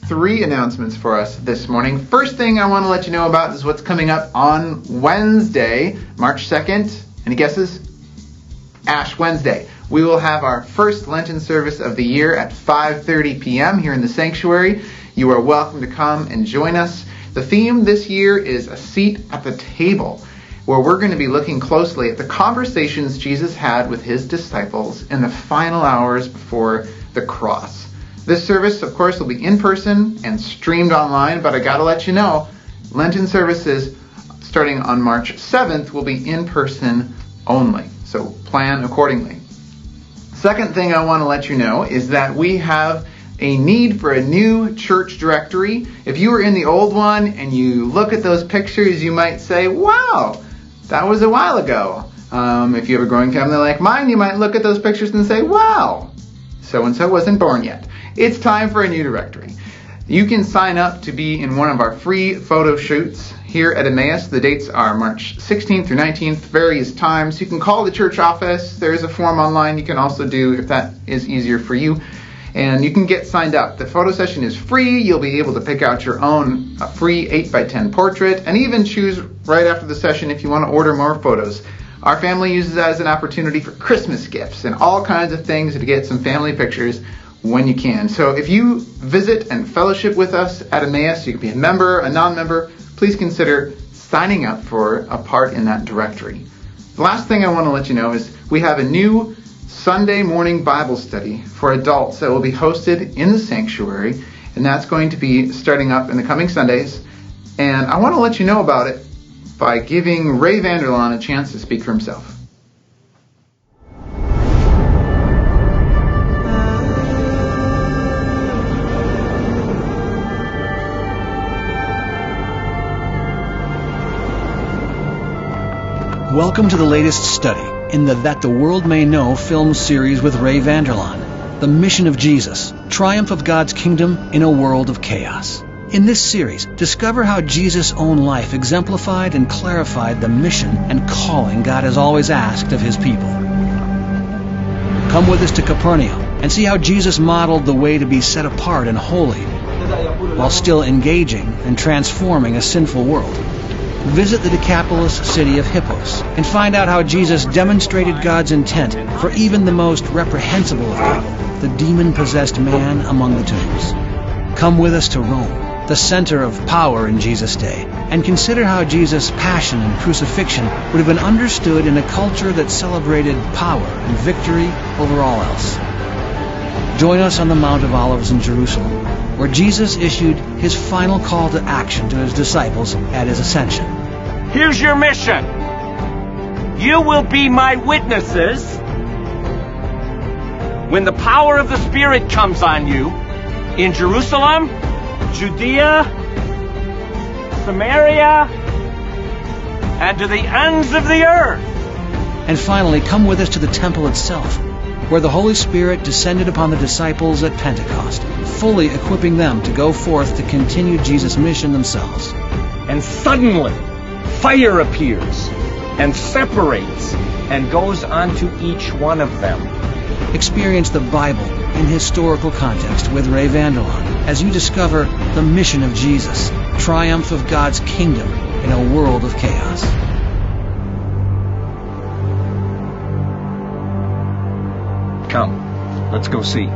3 announcements for us this morning. First thing I want to let you know about is what's coming up on Wednesday, March 2nd. Any guesses? Ash Wednesday. We will have our first Lenten service of the year at 5:30 p.m. here in the sanctuary. You are welcome to come and join us. The theme this year is a seat at the table, where we're going to be looking closely at the conversations Jesus had with his disciples in the final hours before the cross. This service, of course, will be in person and streamed online, but I got to let you know, Lenten services starting on March 7th will be in person only, so plan accordingly. Second thing I want to let you know is that we have a need for a new church directory. If you were in the old one and you look at those pictures, you might say, wow, that was a while ago. If you have a growing family like mine, you might look at those pictures and say, wow, so-and-so wasn't born yet. It's time for a new directory. You can sign up to be in one of our free photo shoots here at Emmaus. The dates are March 16th through 19th, various times. You can call the church office. There is a form online you can also do if that is easier for you. And you can get signed up. The photo session is free. You'll be able to pick out your own free 8x10 portrait and even choose right after the session if you want to order more photos. Our family uses that as an opportunity for Christmas gifts and all kinds of things to get some family pictures when you can. So if you visit and fellowship with us at Emmaus, you can be a member, a non-member, please consider signing up for a part in that directory. The last thing I want to let you know is we have a new Sunday morning Bible study for adults that will be hosted in the sanctuary, and that's going to be starting up in the coming Sundays. And I want to let you know about it by giving Ray Vanderlaan a chance to speak for himself. Welcome to the latest study in the That the World May Know film series with Ray Vanderlaan, The Mission of Jesus, Triumph of God's Kingdom in a World of Chaos. In this series, discover how Jesus' own life exemplified and clarified the mission and calling God has always asked of his people. Come with us to Capernaum and see how Jesus modeled the way to be set apart and holy while still engaging and transforming a sinful world. Visit the Decapolis city of Hippos and find out how Jesus demonstrated God's intent for even the most reprehensible of people, the demon-possessed man among the tombs. Come with us to Rome, the center of power in Jesus' day, and consider how Jesus' passion and crucifixion would have been understood in a culture that celebrated power and victory over all else. Join us on the Mount of Olives in Jerusalem, where Jesus issued his final call to action to his disciples at his ascension. Here's your mission. You will be my witnesses when the power of the Spirit comes on you in Jerusalem, Judea, Samaria, and to the ends of the earth. And finally, come with us to the temple itself, where the Holy Spirit descended upon the disciples at Pentecost, fully equipping them to go forth to continue Jesus' mission themselves. And suddenly, fire appears and separates and goes onto each one of them. Experience the Bible in historical context with Ray Vanderlaan as you discover the mission of Jesus, triumph of God's kingdom in a world of chaos. Come, let's go see.